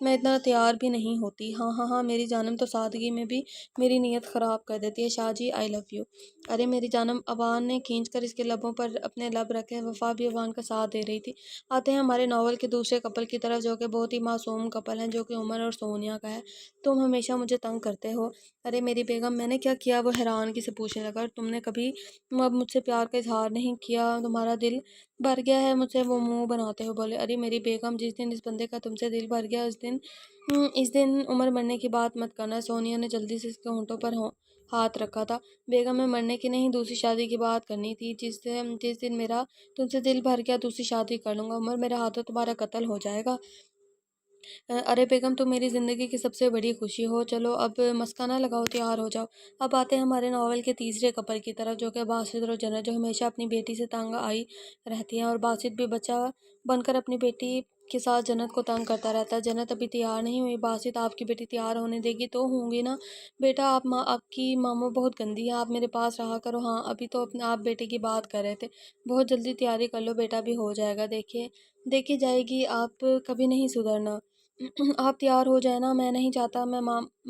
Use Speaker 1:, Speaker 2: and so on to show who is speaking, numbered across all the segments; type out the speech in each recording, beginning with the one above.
Speaker 1: میں اتنا تیار بھی نہیں ہوتی۔ ہاں ہاں ہاں میری جانم تو سادگی میں بھی میری نیت خراب کر دیتی ہے۔ شاہ جی آئی لو یو۔ ارے میری جانم، ابان نے کھینچ کر اس کے لبوں پر اپنے لب رکھے۔ وفا بھی ابان کا ساتھ دے رہی تھی۔ آتے ہیں ہمارے ناول کے دوسرے کپل کی طرف، جو کہ بہت ہی معصوم کپل ہیں، جو کہ عمر اور سونیا کا ہے۔ تم ہمیشہ مجھے تنگ کرتے ہو۔ ارے میری بیگم، میں نے کیا کیا؟ وہ حیرانگی سے پوچھنے لگا۔ تم نے کبھی اب مجھ سے پیار کا اظہار نہیں کیا؟ تمہارا دل بھر گیا ہے مجھ سے؟ وہ منہ بناتے ہوئے بولے۔ ارے میری بیگم، جس دن اس بندے کا تم سے دل بھر گیا اس دن عمر مرنے کی بات مت کرنا۔ سونیا نے جلدی سے اس کے ہونٹوں پر ہاتھ رکھا تھا۔ بیگم، میں مرنے کی نہیں، دوسری شادی کی بات کرنی تھی۔ جس دن میرا تم سے دل بھر گیا دوسری شادی کر لوں گا۔ عمر، میرے ہاتھوں تمہارا قتل ہو جائے گا۔ ارے بیگم، تم میری زندگی کی سب سے بڑی خوشی ہو۔ چلو اب مسکا نہ لگاؤ، تیار ہو جاؤ۔ اب آتے ہیں ہمارے ناول کے تیسرے کپل کی طرف، جو کہ باسط اور جنت، جو ہمیشہ اپنی بیٹی سے تنگ آئی رہتی ہیں، اور باسط بھی بچہ بن کر اپنی بیٹی کے ساتھ جنت کو تنگ کرتا رہتا ہے۔ جنت ابھی تیار نہیں ہوئی۔ باسط، آپ کی بیٹی تیار ہونے دے گی تو ہوں گی نا بیٹا؟ آپ کی ماموں بہت گندی ہے، آپ میرے پاس رہا کرو۔ ہاں ابھی تو آپ بیٹے کی بات کر رہے تھے، بہت جلدی تیاری کر لو، بیٹا بھی ہو جائے گا۔ دیکھی جائے گی، آپ کبھی نہیں سدھرنا۔ آپ تیار ہو جائے نا، میں نہیں چاہتا میں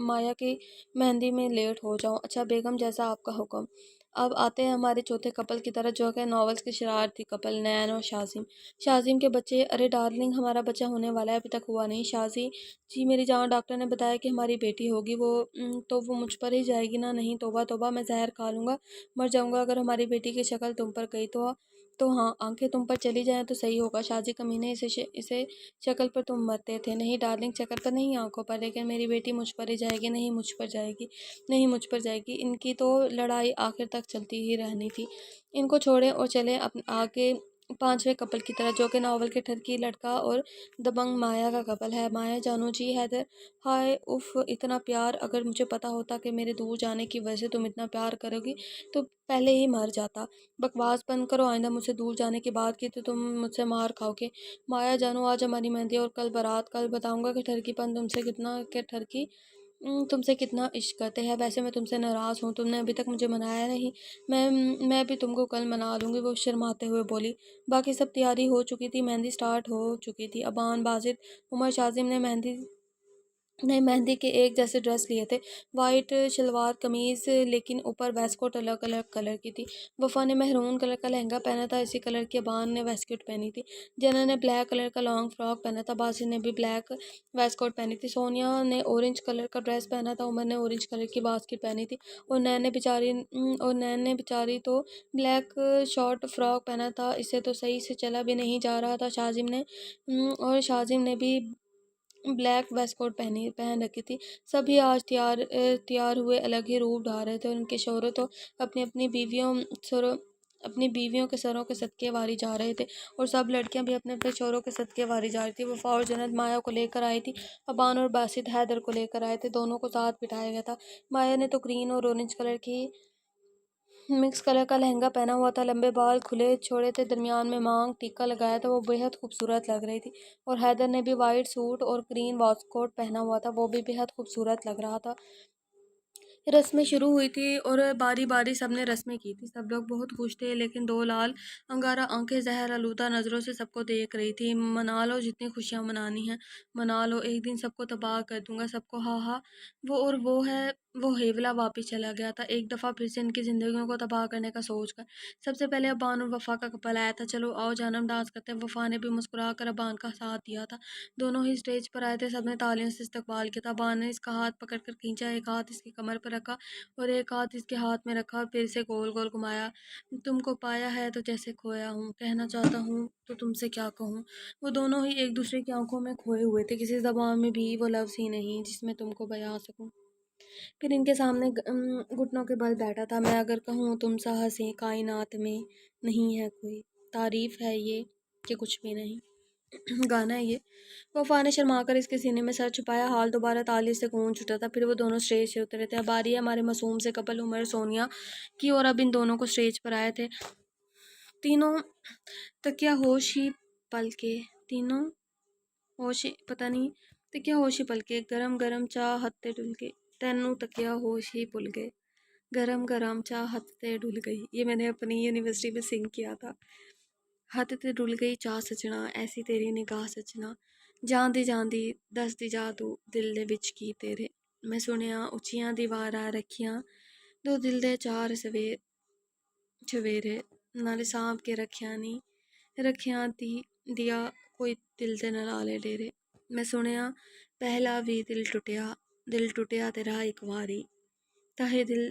Speaker 1: مایا کی مہندی میں لیٹ ہو جاؤں۔ اچھا بیگم، جیسا آپ کا حکم۔ اب آتے ہیں ہمارے چوتھے کپل کی طرف، جو کہ ناولز کے شرارتی کپل نین اور شاذم۔ شاذم کے بچے، ارے ڈارلنگ، ہمارا بچہ ہونے والا ہے، ابھی تک ہوا نہیں۔ شاذی، جی میری جان، ڈاکٹر نے بتایا کہ ہماری بیٹی ہوگی، تو وہ مجھ پر ہی جائے گی نا؟ نہیں، توبہ توبہ، میں زہر کھا لوں گا، مر جاؤں گا اگر ہماری بیٹی کی شکل تم پر گئی تو ہاں، آنکھیں تم پر چلی جائیں تو صحیح ہوگا۔ شاذی کمینے، اسے شکل پر تم مرتے تھے۔ نہیں ڈارلنگ، شکل پر نہیں، آنکھوں پر، لیکن میری بیٹی مجھ پر ہی جائے گی۔ نہیں مجھ پر جائے گی، نہیں مجھ پر جائے گی۔ ان کی تو لڑائی آخر تک چلتی ہی رہنی تھی۔ ان کو چھوڑیں اور چلیں آگے پانچویں کپل کی طرف، جو کہ ناول کے ٹھرکی لڑکا اور دبنگ مایا کا کپل ہے۔ مایا جانو جی، حیدر، ہائے اف، اتنا پیار! اگر مجھے پتا ہوتا کہ میرے دور جانے کی وجہ سے تم اتنا پیار کرو گی تو پہلے ہی مر جاتا۔ بکواس بند کرو، آئندہ مجھ سے دور جانے کی بات کی تو تم مجھ سے مار کھاؤ گے۔ مایا جانو، آج ہماری مہندی اور کل بارات، کل بتاؤں گا کہ ٹھرکی پن تم سے کتنا عشق کرتے ہیں۔ ویسے میں تم سے ناراض ہوں، تم نے ابھی تک مجھے منایا نہیں، میں بھی تم کو کل منا لوں گی، وہ شرماتے ہوئے بولی۔ باقی سب تیاری ہو چکی تھی، مہندی سٹارٹ ہو چکی تھی۔ ابان، باسط، عمر، شاذم نے مہندی کے ایک جیسے ڈریس لیے تھے، وائٹ شلوار قمیض، لیکن اوپر ویسٹ کوٹ الگ الگ کلر کی تھی۔ وفا نے میرون کلر کا لہنگا پہنا تھا، اسی کلر کی ابان نے ویسٹ کوٹ پہنی تھی۔ جنرل نے بلیک کلر کا لانگ فراک پہنا تھا، باسط نے بھی بلیک ویسٹ کوٹ پہنی تھی۔ سونیا نے اورنج کلر کا ڈریس پہنا تھا، عمر نے اورنج کلر کی باسکٹ پہنی تھی، اور نین نے بیچاری تو بلیک شارٹ فراک پہنا تھا، اسے تو صحیح سے چلا بھی نہیں جا رہا تھا۔ شاذم نے بھی بلیک ویسٹ کوٹ پہن رکھی تھی۔ سبھی آج تیار ہوئے الگ ہی روپ ڈھا رہے تھے، اور ان کے شوہر تو اپنی بیویوں کے سروں کے صدقے واری جا رہے تھے، اور سب لڑکیاں بھی اپنے اپنے شوہروں کے صدقے واری جا رہی تھی۔ وفا اور جنت مایا کو لے کر آئی تھی، ابان اور باسط حیدر کو لے کر آئے تھے، دونوں کو ساتھ بٹھایا گیا تھا۔ مایا نے تو گرین اور اورنج کلر کی مکس کلر کا لہنگا پہنا ہوا تھا، لمبے بال کھلے چھوڑے تھے، درمیان میں مانگ ٹیکا لگایا تھا، وہ بےحد خوبصورت لگ رہی تھی۔ اور حیدر نے بھی وائٹ سوٹ اور گرین واسٹ کوٹ پہنا ہوا تھا، وہ بھی بےحد خوبصورت لگ رہا تھا۔ رسمیں شروع ہوئی تھی اور باری باری سب نے رسمیں کی تھی، سب لوگ بہت خوش تھے، لیکن دو لال انگارہ آنکھیں زہر آلودہ نظروں سے سب کو دیکھ رہی تھی۔ منا لو، جتنی خوشیاں منانی ہیں منا لو، ایک دن سب کو تباہ کر دوں گا، سب کو ہاں ہاں۔ وہ ہیولا واپس چلا گیا تھا، ایک دفعہ پھر سے ان کی زندگیوں کو تباہ کرنے کا سوچ کر۔ سب سے پہلے ابان اور وفا کا کپل آیا تھا، چلو آؤ جانم ڈانس کرتے ہیں۔ وفا نے بھی مسکرا کر ابان کا ساتھ دیا تھا، دونوں ہی اسٹیج پر آئے تھے، سب نے تالیوں سے استقبال کیا تھا۔ ابان نے اس کا ہاتھ پکڑ کر کھینچا، ایک ہاتھ اس کی کمر پر رکھا اور ایک ہاتھ اس کے ہاتھ میں رکھا، اور پھر سے گول گول گھمایا۔ تم کو پایا ہے تو جیسے کھویا ہوں، کہنا چاہتا ہوں تو تم سے کیا کہوں۔ وہ دونوں ہی ایک دوسرے کی آنکھوں میں کھوئے ہوئے تھے، کسی زبان میں بھی وہ لفظ ہی نہیں جس میں تم کو بیان سکوں۔ پھر ان کے سامنے گھٹنوں کے بل بیٹھا تھا۔ میں اگر کہوں تم سا ہنسی کائنات میں نہیں ہے کوئی، تعریف ہے یہ کہ کچھ بھی نہیں۔ گانا ہے یہ۔ وفا نے شرما کر اس کے سینے میں سر چھپایا، حال دوبارہ تالی سے گونج اٹھا تھا۔ پھر وہ دونوں اسٹیج سے اترے تھے۔ اب آری ہے ہمارے معصوم سے کپل عمر سونیا کی، اور اب ان دونوں کو اسٹیج پر آئے تھے، تینوں تکیا ہوش ہی پل کے، تینوں ہوش پتہ نہیں تکیا ہوش ہی پل کے، گرم گرم چاہ ہتے ڈل کے، تینوں تکیا ہوش ہی پل گئے، گرم گرم چاہ ہتے ڈل گئی۔ یہ میں نے اپنی یونیورسٹی میں سنگ کیا تھا۔ ہت تے ڈل گئی چاہ سجنا، ایسی تیری نگاہ سجنا، ਜਾਂਦੀ ਜਾਂਦੀ ਦੱਸਦੀ ਜਾ ਤੂੰ ਦਿਲ ਦੇ ਵਿੱਚ ਕੀ ਤੇਰੇ। ਮੈਂ ਸੁਣਿਆ ਉੱਚੀਆਂ ਦੀਵਾਰਾਂ ਰੱਖੀਆਂ ਦੋ ਦਿਲ ਦੇ ਚਾਰ ਸਵੇਰੇ, ਨਾਲੇ ਸਾਂਭ ਕੇ ਰੱਖਿਆ ਨਹੀਂ ਰੱਖਿਆ ਦੀ ਦਿਆ ਕੋਈ ਦਿਲ ਦੇ ਨਾਲੇ ਡੇਰੇ। ਮੈਂ ਸੁਣਿਆ ਪਹਿਲਾ ਵੀ ਦਿਲ ਟੁੱਟਿਆ ਤੇਰਾ ਇੱਕ ਵਾਰੀ, ਤਾਹੇ ਦਿਲ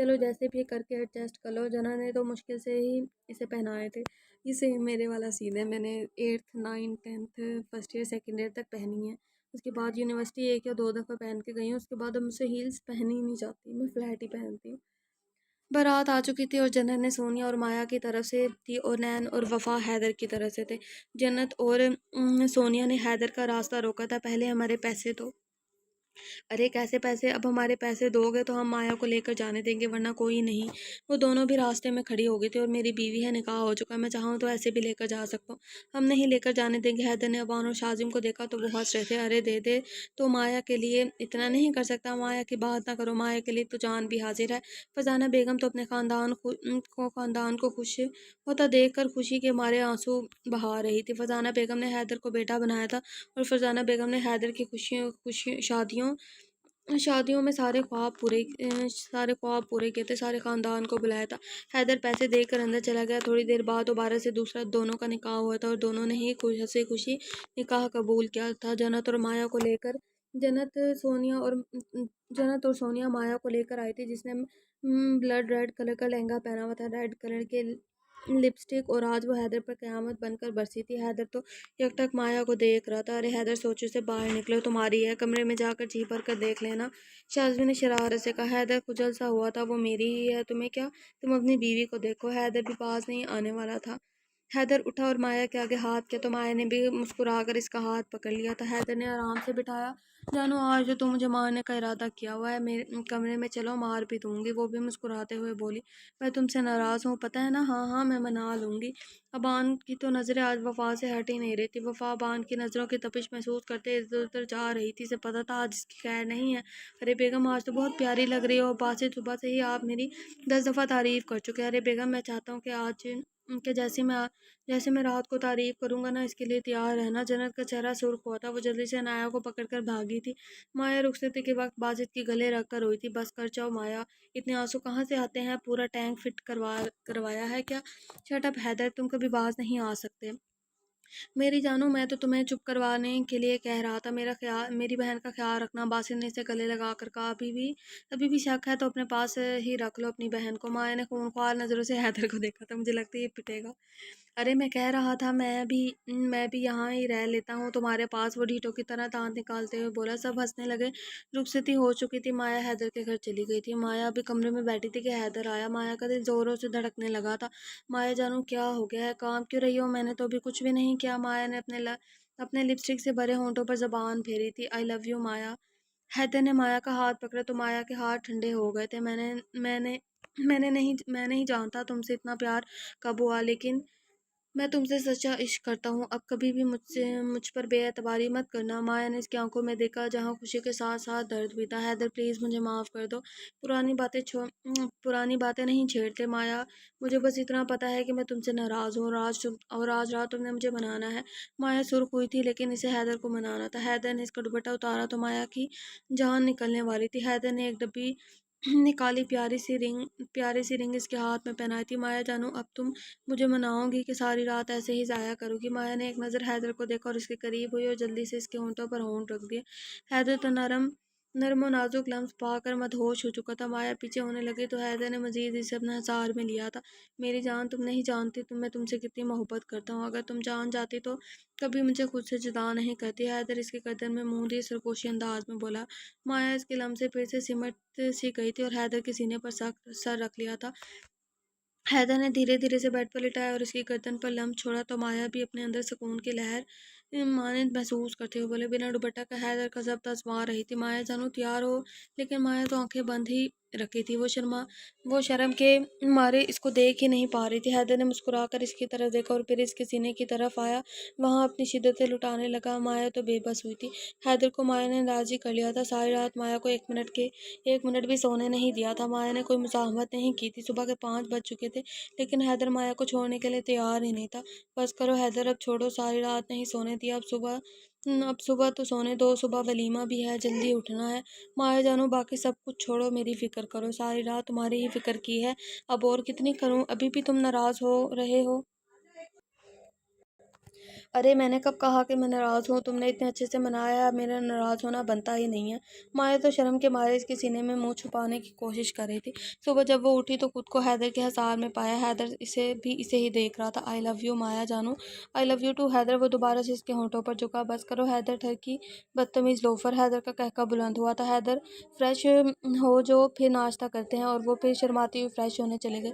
Speaker 1: چلو جیسے بھی کر کے ایڈجسٹ کر لو. جنا نے تو مشکل سے ہی اسے پہنائے تھے. یہ سیم میرے والا سین ہے. میں نے 8th 9th 10th first year second year تک پہنی ہے. اس کے بعد یونیورسٹی 1 یا 2 دفعہ پہن کے گئی ہوں. اس کے بعد اب مجھ سے ہیلس پہنی ہی نہیں جاتی. میں فلیٹ ہی پہنتی ہوں. بارات آ چکی تھی اور جنت نے سونیا اور مایا کی طرف سے تھی اور نین اور وفا حیدر کی طرف سے تھے. جنت اور سونیا نے حیدر کا راستہ روکا تھا. پہلے ہمارے پیسے دو. ارے کیسے پیسے؟ اب ہمارے پیسے دو گے تو ہم مایا کو لے کر جانے دیں گے ورنہ کوئی نہیں. وہ دونوں بھی راستے میں کھڑی ہو گئی تھی. اور میری بیوی ہے, نکاح ہو چکا ہے, میں چاہوں تو ایسے بھی لے کر جا سکتا ہوں. ہم نہیں لے کر جانے دیں گے. حیدر نے ابان اور شازم کو دیکھا تو وہ ہنس رہے تھے. ارے دے دے تو مایا کے لیے اتنا نہیں کر سکتا. مایا کی بات نہ کرو, مایا کے لیے تو جان بھی حاضر ہے. فضانہ بیگم تو اپنے خاندان کو خوش ہوتا دیکھ کر خوشی کے مارے آنسو بہا رہی تھی. فضانہ بیگم نے حیدر کو بیٹا بنایا تھا اور فرزانہ بیگم نے حیدر کی شادیوں میں سارے خواب پورے کیے تھے. سارے خاندان کو بلایا تھا. حیدر پیسے دے کر اندر چلا گیا. تھوڑی دیر بعد دوبارہ سے دوسرا دونوں کا نکاح ہوا تھا اور دونوں نے ہی ہنسی خوشی نکاح قبول کیا تھا. جنت اور سونیا مایا کو لے کر آئی تھی, جس نے بلڈ ریڈ کلر کا لہنگا پہنا ہوا تھا, ریڈ کلر کے لپسٹک, اور آج وہ حیدر پر قیامت بن کر برسی تھی. حیدر تو یکٹک مایا کو دیکھ رہا تھا. ارے حیدر سوچو سے باہر نکلو, تمہاری ہے, کمرے میں جا کر جی بھر کر دیکھ لینا. شازمی نے شرارت سے کہا. حیدر کھجل سا ہوا تھا. وہ میری ہی ہے, تمہیں کیا؟ تم اپنی بیوی کو دیکھو. حیدر بھی پاس نہیں آنے والا تھا. حیدر اٹھا اور مایا کے آگے ہاتھ کیا تو مایا نے بھی مسکرا کر اس کا ہاتھ پکڑ لیا تھا. حیدر نے آرام سے بٹھایا. جانو آج تو مجھے مارنے کا ارادہ کیا ہوا ہے, میرے کمرے میں چلو, مار بھی دوں گی. وہ بھی مسکراتے ہوئے بولی. میں تم سے ناراض ہوں, پتہ ہے نا. ہاں میں منا لوں گی. ابان کی تو نظریں آج وفا سے ہٹ ہی نہیں رہی تھی. وفا ابان کی نظروں کی تپش محسوس کرتے ادھر ادھر جا رہی تھی. اسے پتہ تھا آج اس کی خیر نہیں ہے. ارے بیگم آج تو بہت پیاری لگ رہی ہو. باسط صبح سے ہی آپ میری 10 دفعہ تعریف کر چکے. ارے بیگم میں چاہتا ہوں کہ آج کہ جیسے میں رات کو تعریف کروں گا نا, اس کے لیے تیار رہنا. جنت کا چہرہ سرخ ہوا تھا. وہ جلدی سے عنایا کو پکڑ کر بھاگی تھی. مایا رخصتی کے وقت باسط کی گلے رکھ کر روئی تھی. بس کر جاؤ مایا, اتنے آنسو کہاں سے آتے ہیں؟ پورا ٹینک فٹ کروایا ہے کیا؟ شٹ اپ حیدر, تم کبھی باز نہیں آ سکتے. میری جانو, میں تو تمہیں چپ کروانے کے لیے کہہ رہا تھا. میری بہن کا خیال رکھنا. باسط نے اسے گلے لگا کر کہا. ابھی بھی شک ہے تو اپنے پاس ہی رکھ لو اپنی بہن کو. مایا نے خونخوار نظروں سے حیدر کو دیکھا تھا. مجھے لگتا ہے یہ پٹے گا. ارے میں کہہ رہا تھا میں بھی یہاں ہی رہ لیتا ہوں تمہارے پاس. وہ ڈھیٹوں کی طرح دانت نکالتے ہوئے بولا. سب ہنسنے لگے. رخصتی ہو چکی تھی. مایا حیدر کے گھر چلی گئی تھی. مایا ابھی کمرے میں بیٹھی تھی کہ حیدر آیا. مایا کا دل زوروں سے دھڑکنے لگا تھا. مایا جانو کیا ہو گیا ہے؟ کام کیوں رہی ہو؟ میں نے تو ابھی کچھ بھی نہیں کیا. مایا نے اپنے لپسٹک سے بھرے ہونٹوں پر زبان پھیری تھی. آئی لو یو مایا. حیدر نے مایا کا ہاتھ پکڑا تو مایا کے ہاتھ ٹھنڈے ہو گئے تھے. میں نہیں جانتا تم سے اتنا پیار کب ہوا, لیکن میں تم سے سچا عشق کرتا ہوں. اب کبھی بھی مجھ پر بے اعتباری مت کرنا. مایا نے اس کی آنکھوں میں دیکھا جہاں خوشی کے ساتھ ساتھ درد بھی تھا. حیدر پلیز مجھے معاف کر دو. پرانی باتیں نہیں چھیڑتے مایا. مجھے بس اتنا پتا ہے کہ میں تم سے ناراض ہوں اور آج رات تم نے مجھے منانا ہے. مایا سرخ ہوئی تھی لیکن اسے حیدر کو منانا تھا. حیدر نے اس کا دوپٹہ اتارا تو مایا کی جان نکلنے والی تھی. حیدر نے ایک ڈبی نکالی. پیاری سی رنگ اس کے ہاتھ میں پہنائی تھی. مایا جانو اب تم مجھے مناؤ گی کہ ساری رات ایسے ہی ضائع کرو گی؟ مایا نے ایک نظر حیدر کو دیکھا اور اس کے قریب ہوئی اور جلدی سے اس کے ہونٹوں پر ہونٹ رکھ دیے. حیدر تو نرم و نازک لمس پا کر مدہوش ہو چکا تھا. مایا پیچھے ہونے لگی تو حیدر نے مزید اسے اپنا حصار میں لیا تھا. میری جان, تم نہیں جانتی میں تم سے کتنی محبت کرتا ہوں. اگر تم جان جاتی تو کبھی مجھے خود سے جدا نہیں کرتی. حیدر اس کے گردن میں منہ دیے سرگوشی انداز میں بولا. مایا اس کے لمس سے پھر سے سمٹ سی گئی تھی اور حیدر کے سینے پر سخت سر رکھ لیا تھا. حیدر نے دھیرے دھیرے سے بیڈ پر لٹایا اور اس کی گردن پر لمس چھوڑا تو مایا بھی اپنے اندر سکون کی لہر مانند محسوس کرتے ہوئے بولے. بنا دوپٹہ کا حیدر کا ضبط آزما رہی تھی. مایا جانو تیار ہو؟ لیکن مایا تو آنکھیں بند ہی رکھی تھی. وہ شرم کے مارے اس کو دیکھ ہی نہیں پا رہی تھی. حیدر نے مسکرا کر اس کی طرف دیکھا اور پھر اس کے سینے کی طرف آیا. وہاں اپنی شدتیں لٹانے لگا. مایا تو بے بس ہوئی تھی. حیدر کو مایا نے راضی کر لیا تھا. ساری رات مایا کو ایک منٹ بھی سونے نہیں دیا تھا. مایا نے کوئی مزاحمت نہیں کی تھی. صبح کے 5 بج چکے تھے لیکن حیدر مایا کو چھوڑنے کے لیے تیار ہی نہیں تھا. بس کرو حیدر, اب چھوڑو. ساری رات نہیں سونے دیا. اب صبح تو سونے دو. صبح ولیمہ بھی ہے, جلدی اٹھنا ہے. مایا جانو باقی سب کچھ چھوڑو, میری فکر کرو. ساری رات تمہاری ہی فکر کی ہے, اب اور کتنی کروں؟ ابھی بھی تم ناراض ہو رہے ہو. ارے میں نے کب کہا کہ میں ناراض ہوں؟ تم نے اتنے اچھے سے منایا ہے، میرا ناراض ہونا بنتا ہی نہیں ہے۔ مایا تو شرم کے مارے اس کے سینے میں منہ چھپانے کی کوشش کر رہی تھی۔ صبح جب وہ اٹھی تو خود کو حیدر کے حصار میں پایا۔ حیدر اسے ہی دیکھ رہا تھا۔ آئی لو یو مایا جانو۔ آئی لو یو ٹو حیدر۔ وہ دوبارہ سے اس کے ہونٹوں پر جھکا۔ بس کرو حیدر ٹھرکی بدتمیز لوفر۔ حیدر کا قہقہ بلند ہوا تھا۔ حیدر فریش ہو جو پھر ناشتہ کرتے ہیں، اور وہ پھر شرماتی ہوئی فریش ہونے چلے گئے۔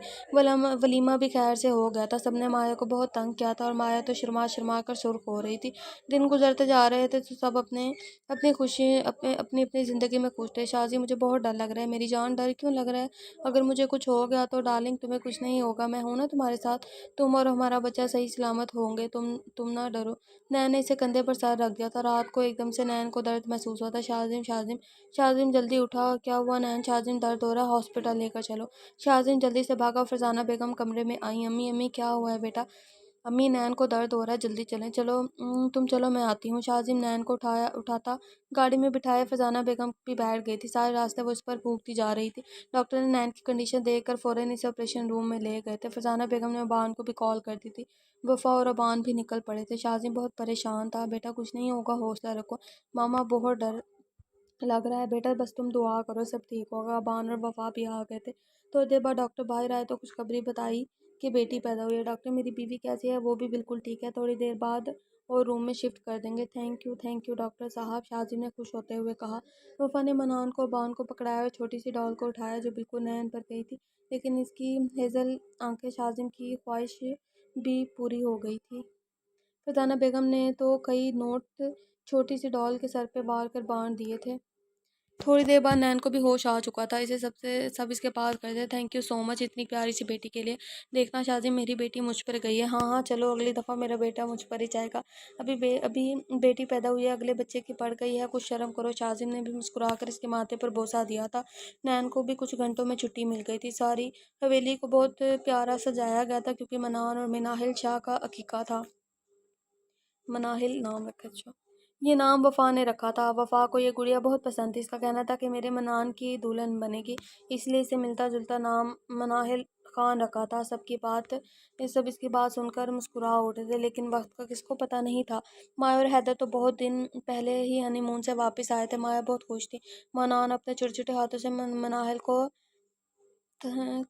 Speaker 1: ولیمہ بھی خیر سے ہو گیا تھا۔ سب نے مایا کو بہت تنگ کیا تھا، اور مایا تو شرما شرما کر سرخ ہو رہی تھی۔ دن گزرتے جا رہے تھے تو سب اپنی زندگی میں خوش تھے۔ شازی مجھے بہت ڈر لگ رہا ہے میری جان۔ ڈر کیوں لگ رہا ہے؟ اگر مجھے کچھ ہو گیا تو ڈارلنگ تمہیں کچھ نہیں ہوگا، میں ہوں نا تمہارے ساتھ۔ تم اور ہمارا بچہ صحیح سلامت ہوں گے، تم نہ ڈرو۔ نین نے اسے کندھے پر سر رکھ دیا تھا۔ رات کو ایک دم سے نین کو درد محسوس ہوا تھا۔ شازم شازم شازم جلدی اٹھا۔ کیا ہوا نین؟ شازم درد ہو رہا، ہاسپٹل لے کر چلو۔ شازم جلدی سے بھاگا۔ فرزانہ بیگم کمرے میں آئیں۔ امی امی کیا ہوا ہے بیٹا؟ امی نین کو درد ہو رہا ہے، جلدی چلیں۔ چلو تم چلو میں آتی ہوں۔ شازم نین کو اٹھاتا گاڑی میں بٹھایا۔ فرزانہ بیگم بھی بیٹھ گئی تھی۔ سارے راستے وہ اس پر پھونکتی جا رہی تھی۔ ڈاکٹر نے نین کی کنڈیشن دیکھ کر فوراً اسے آپریشن روم میں لے گئے تھے۔ فرزانہ بیگم نے ابان کو بھی کال کر دی تھی۔ وفا اور ابان بھی نکل پڑے تھے۔ شازم بہت پریشان تھا۔ بیٹا کچھ نہیں ہوگا، حوصلہ رکھو۔ ماما بہت ڈر لگ رہا ہے بیٹا، بس تم دعا کرو سب ٹھیک ہوگا۔ ابان اور وفا بھی آ گئے تھے۔ تھوڑی دیر بعد ڈاکٹر باہر آئے تو خوشخبری بتائی کہ بیٹی پیدا ہوئی ہے۔ ڈاکٹر میری بیوی کیسی ہے؟ وہ بھی بالکل ٹھیک ہے، تھوڑی دیر بعد اور روم میں شفٹ کر دیں گے۔ تھینک یو ڈاکٹر صاحب، شازم نے خوش ہوتے ہوئے کہا۔ وفا نے منان کو ابان کو پکڑایا اور چھوٹی سی ڈال کو اٹھایا جو بالکل نین پر گئی تھی، لیکن اس کی ہیزل آنکھیں شازم کی خواہش بھی پوری ہو گئی تھی۔ فرزانہ بیگم نے تو کئی نوٹ چھوٹی سی ڈال کے سر پہ وار کر باندھ دیے تھے۔ تھوڑی دیر بعد نین کو بھی ہوش آ چکا تھا۔ اسے سب اس کے پاس گئے تھے۔ تھینک یو سو مچ اتنی پیاری سی بیٹی کے لیے۔ دیکھنا شازم میری بیٹی مجھ پر گئی ہے۔ ہاں چلو اگلی دفعہ میرا بیٹا مجھ پر ہی جائے گا۔ ابھی بیٹی پیدا ہوئی ہے، اگلے بچے کی پڑ گئی ہے، کچھ شرم کرو۔ شازم نے بھی مسکرا کر اس کے ماتھے پر بوسہ دیا تھا۔ نین کو بھی کچھ گھنٹوں میں چھٹی مل گئی تھی۔ ساری حویلی کو بہت پیارا سجایا گیا تھا کیونکہ منان اور مناہل شاہ کا عقیقہ تھا۔ مناہل نام رکھا اچھا، یہ نام وفا نے رکھا تھا۔ وفا کو یہ گڑیا بہت پسند تھی۔ اس کا کہنا تھا کہ میرے منان کی دلہن بنے گی، اس لیے اسے ملتا جلتا نام مناہل خان رکھا تھا۔ سب اس کی بات سن کر مسکرا اٹھے تھے، لیکن وقت کا کس کو پتہ نہیں تھا۔ مایا اور حیدر تو بہت دن پہلے ہی ہنی مون سے واپس آئے تھے۔ مایا بہت خوش تھی۔ منان اپنے چھوٹے چھوٹے ہاتھوں سے مناہل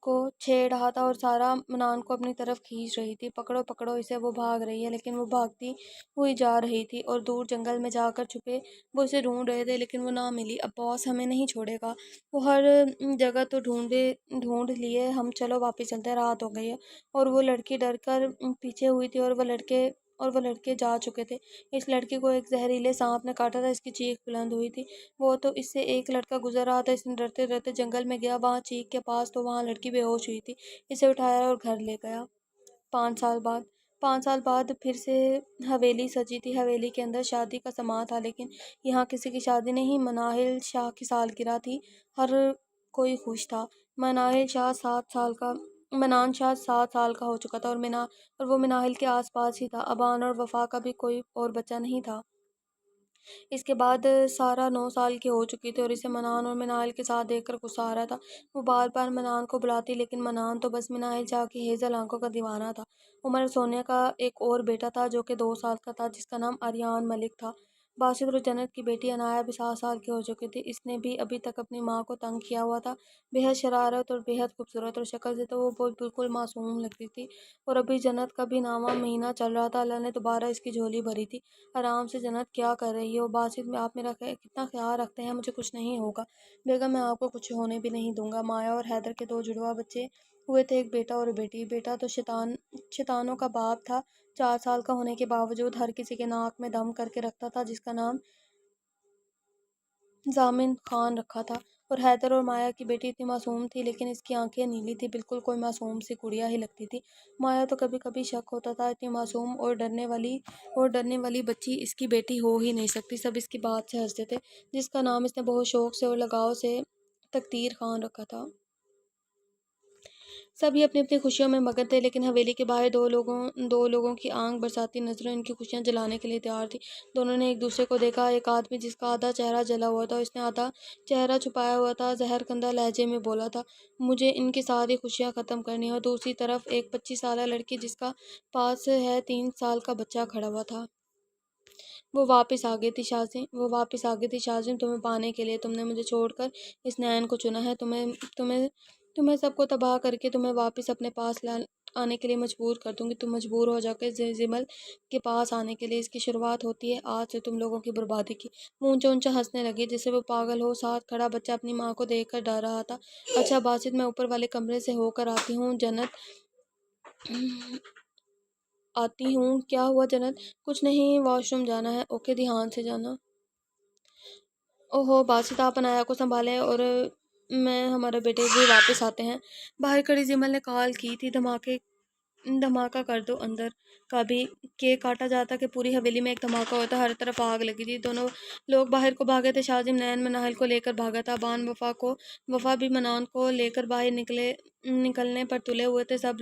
Speaker 1: کو چھیڑ رہا تھا اور سارا منان کو اپنی طرف کھینچ رہی تھی۔ پکڑو پکڑو اسے، وہ بھاگ رہی ہے۔ لیکن وہ بھاگتی ہوئی جا رہی تھی اور دور جنگل میں جا کر چھپے وہ اسے ڈھونڈ رہے تھے، لیکن وہ نہ ملی۔ اب باس ہمیں نہیں چھوڑے گا، وہ ہر جگہ تو ڈھونڈ لیے ہم، چلو واپس چلتے ہیں، رات ہو گئی ہے۔ اور وہ لڑکی ڈر کر پیچھے ہوئی تھی اور وہ لڑکے جا چکے تھے۔ اس لڑکی کو ایک زہریلے سانپ نے کاٹا تھا۔ اس کی چیخ بلند ہوئی تھی۔ وہ تو اس سے ایک لڑکا گزر رہا تھا۔ اس نے ڈرتے ڈرتے جنگل میں گیا، وہاں چیخ کے پاس تو وہاں لڑکی بے ہوش ہوئی تھی۔ اسے اٹھایا اور گھر لے گیا۔ 5 سال بعد پھر سے حویلی سجی تھی۔ حویلی کے اندر شادی کا سماں تھا، لیکن یہاں کسی کی شادی نہیں، مناہل شاہ کی سالگرہ تھی۔ ہر کوئی خوش تھا۔ منان شاہ 7 سال کا ہو چکا تھا اور وہ مناہل کے آس پاس ہی تھا۔ ابان اور وفا کا بھی کوئی اور بچہ نہیں تھا۔ اس کے بعد سارا 9 سال کی ہو چکی تھی اور اسے منان اور مناہل کے ساتھ دیکھ کر غصہ آ رہا تھا۔ وہ بار بار منان کو بلاتی، لیکن منان تو بس مناہل شاہ کی ہیزل آنکھوں کا دیوانہ تھا۔ عمر سونیا کا ایک اور بیٹا تھا جو کہ 2 سال کا تھا، جس کا نام آریان ملک تھا۔ باسط اور جنت کی بیٹی عنایا بھی 7 سال کی ہو چکی تھی۔ اس نے بھی ابھی تک اپنی ماں کو تنگ کیا ہوا تھا۔ بے حد شرارت اور بے حد خوبصورت، اور شکل سے تو وہ بالکل معصوم لگتی تھی۔ اور ابھی جنت کا بھی نواں مہینہ چل رہا تھا۔ اللہ نے دوبارہ اس کی جھولی بھری تھی۔ آرام سے جنت، کیا کر رہی ہو؟ باسط آپ میرا کتنا خیال رکھتے ہیں، مجھے کچھ نہیں ہوگا۔ بیگم میں آپ کو کچھ ہونے بھی نہیں دوں گا۔ مایا اور حیدر کے 2 جڑواں بچے ہوئے تھے، ایک بیٹا اور بیٹی۔ بیٹا تو شیطانوں کا باپ تھا، 4 سال کا ہونے کے باوجود ہر کسی کے ناک میں دم کر کے رکھتا تھا، جس کا نام ضامن خان رکھا تھا۔ اور حیدر اور مایا کی بیٹی اتنی معصوم تھی، لیکن اس کی آنکھیں نیلی تھی، بالکل کوئی معصوم سی گڑیا ہی لگتی تھی۔ مایا تو کبھی کبھی شک ہوتا تھا، اتنی معصوم اور ڈرنے والی بچی اس کی بیٹی ہو ہی نہیں سکتی۔ سب اس کی بات سے ہنستے تھے، جس کا نام اس نے بہت شوق سے اور لگاؤ سے تقدیر خان رکھا تھا۔ سبھی اپنی اپنی خوشیوں میں مگن تھے، لیکن حویلی کے باہر دو لوگوں کی آنکھ برساتی نظریں ان کی خوشیاں جلانے کے لیے تیار تھی۔ دونوں نے ایک دوسرے کو دیکھا۔ ایک آدمی جس کا آدھا چہرہ جلا ہوا تھا، اس نے آدھا چہرہ چھپایا ہوا تھا، زہر کندہ لہجے میں بولا تھا، مجھے ان کی ساری خوشیاں ختم کرنی ہے۔ اور دوسری طرف ایک 25 سالہ لڑکی جس کا پاس ہے 3 سال کا بچہ کھڑا ہوا تھا۔ وہ واپس آ گئی تھی شاذم، تمہیں پانے کے لیے۔ تم نے مجھے چھوڑ کر اس نین کو چنا ہے، تمہیں سب کو تباہ کر کے تمہیں واپس اپنے پاس آنے کے لیے مجبور کر دوں گی۔ تم مجبور ہو جا کے زمل کے پاس آنے کے لیے۔ اس کی شروعات ہوتی ہے آج سے تم لوگوں کی بربادی کی۔ وہ اونچا اونچا ہنسنے لگی جیسے وہ پاگل ہو۔ ساتھ کھڑا بچہ اپنی ماں کو دیکھ کر ڈر رہا تھا۔ اچھا باسط، میں اوپر والے کمرے سے ہو کر آتی ہوں۔ کیا ہوا جنت؟ کچھ نہیں، واش روم جانا ہے۔ اوکے، دھیان سے جانا۔ اوہو باسط، آپ عنایا کو سنبھالیں اور میں ہمارے بیٹے بھی واپس آتے ہیں۔ باہر کھڑی جمل نے کال کی تھی، دھماکہ کر دو اندر کا بھی کیک کاٹا جاتا کہ پوری حویلی میں ایک دھماکہ ہوتا۔ ہر طرف آگ لگی تھی۔ دونوں لوگ باہر کو بھاگے تھے۔ شاذم نین مناہل کو لے کر بھاگا تھا۔ بان وفا بھی منان کو لے کر باہر نکلنے پر تلے ہوئے تھے۔ سب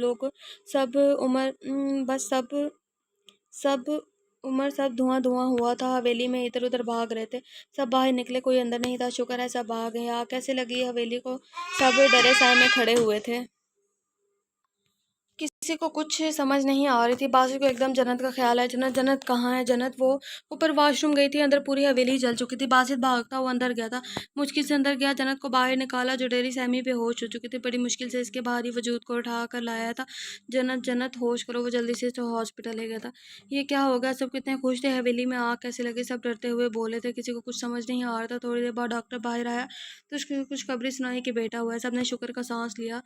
Speaker 1: دھواں دھواں ہوا تھا۔ حویلی میں ادھر ادھر بھاگ رہے تھے۔ سب باہر نکلے، کوئی اندر نہیں تھا۔ شکر ہے سب آ گئے۔ آگ کیسے لگی حویلی کو؟ سب ڈرے سائے میں کھڑے ہوئے تھے۔ کسی کو کچھ سمجھ نہیں آ رہی تھی۔ باسط کو ایک دم جنت کا خیال ہے۔ جنت کہاں ہے؟ جنت وہ اوپر واش روم گئی تھی۔ اندر پوری حویلی جل چکی تھی۔ باسط بھاگتا ہوا اندر گیا تھا، مشکل سے اندر گیا، جنت کو باہر نکالا جو ڈیری سہمی بے ہوش ہو چکی تھی۔ بڑی مشکل سے اس کے بھاری وجود کو اٹھا کر لایا تھا۔ جنت ہوش کرو۔ وہ جلدی سے ہاسپٹل لے گیا تھا۔ یہ کیا ہو گیا؟ سب کتنے خوش تھے۔ حویلی میں آگ کیسے لگی؟ سب ڈرتے ہوئے بولے تھے۔ کسی کو کچھ سمجھ نہیں آ رہا تھا۔ تھوڑی دیر بعد ڈاکٹر باہر آیا تو اس کی خوشخبری سنائی کہ بیٹا ہوا ہے۔ سب نے شکر کا سانس لیا۔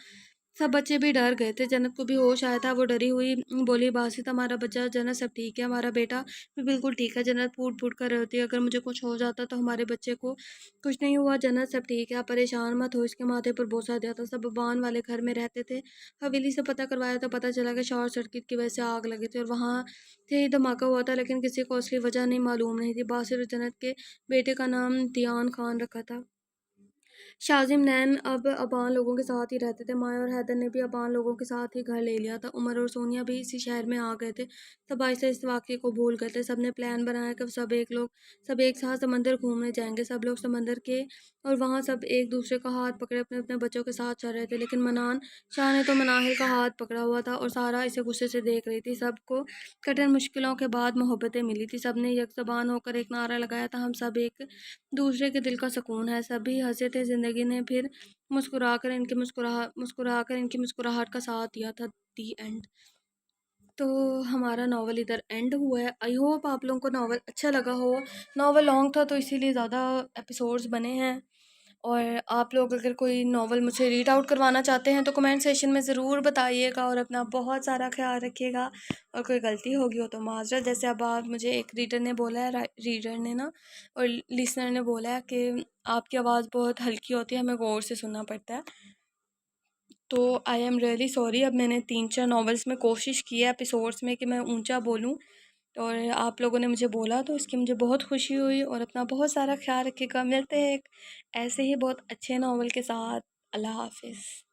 Speaker 1: سب بچے بھی ڈر گئے تھے۔ جنت کو بھی ہوش آیا تھا۔ وہ ڈری ہوئی بولی، باسط ہمارا بچہ جنت سب ٹھیک ہے؟ ہمارا بیٹا بھی بالکل ٹھیک ہے۔ جنت پھوٹ پھوٹ کر روتی ہے، اگر مجھے کچھ ہو جاتا تو ہمارے بچے کو کچھ نہیں ہوا۔ جنت سب ٹھیک ہے، آپ پریشان مت ہو۔ اس کے ماتھے پر بوسہ دیا تھا۔ سب بان والے گھر میں رہتے تھے۔ حویلی سے پتہ کروایا تو پتہ چلا کہ شارٹ سرکٹ کی وجہ سے آگ لگی تھی اور وہاں سے ہی دھماکہ ہوا تھا، لیکن کسی کو اصلی وجہ معلوم نہیں تھی۔ باسط اور جنت کے بیٹے کا نام دیان خان رکھا تھا۔ شاذم نین اب ابان لوگوں کے ساتھ ہی رہتے تھے۔ مایا اور حیدر نے بھی ابان لوگوں کے ساتھ ہی گھر لے لیا تھا۔ عمر اور سونیا بھی اسی شہر میں آ گئے تھے۔ سب آہستہ اس واقعے کو بھول گئے تھے۔ سب نے پلان بنایا کہ سب ایک ساتھ سمندر گھومنے جائیں گے۔ سب لوگ سمندر کے اور وہاں سب ایک دوسرے کا ہاتھ پکڑے اپنے اپنے بچوں کے ساتھ چل رہے تھے، لیکن منان شاہ نے تو مناہل کا ہاتھ پکڑا ہوا تھا اور سارا اسے غصے سے دیکھ رہی تھی۔ سب کو کٹھن مشکلوں کے بعد محبتیں ملی تھی۔ سب نے یک زبان ہو کر ایک نعرہ لگایا تھا، ہم سب ایک دوسرے کے دل کا سکون ہے۔ سبھی ہنسے تھے۔ زندگی نے پھر مسکرا کر ان کی مسکراہٹ کا ساتھ دیا تھا۔ The end. تو ہمارا ناول ادھر اینڈ ہوا ہے۔ آئی ہوپ آپ لوگوں کو ناول اچھا لگا ہو۔ ناول لانگ تھا تو اسی لیے زیادہ ایپیسوڈز بنے ہیں، اور آپ لوگ اگر کوئی ناول مجھ سے ریڈ آؤٹ کروانا چاہتے ہیں تو کمنٹ سیشن میں ضرور بتائیے گا، اور اپنا بہت سارا خیال رکھیے گا، اور کوئی غلطی ہوگی ہو تو معذرت۔ جیسے اب مجھے ایک ریڈر نے بولا ہے، اور لسنر نے بولا ہے کہ آپ کی آواز بہت ہلکی ہوتی ہے، ہمیں غور سے سننا پڑتا ہے، تو آئی ایم ریئلی سوری۔ اب میں نے 3-4 ناولس میں کوشش کی ہے ایپیسوڈس میں کہ میں اونچا بولوں، اور آپ لوگوں نے مجھے بولا تو اس کی مجھے بہت خوشی ہوئی، اور اپنا بہت سارا خیال رکھیے گا۔ ملتے ہیں ایک ایسے ہی بہت اچھے ناول کے ساتھ۔ اللہ حافظ۔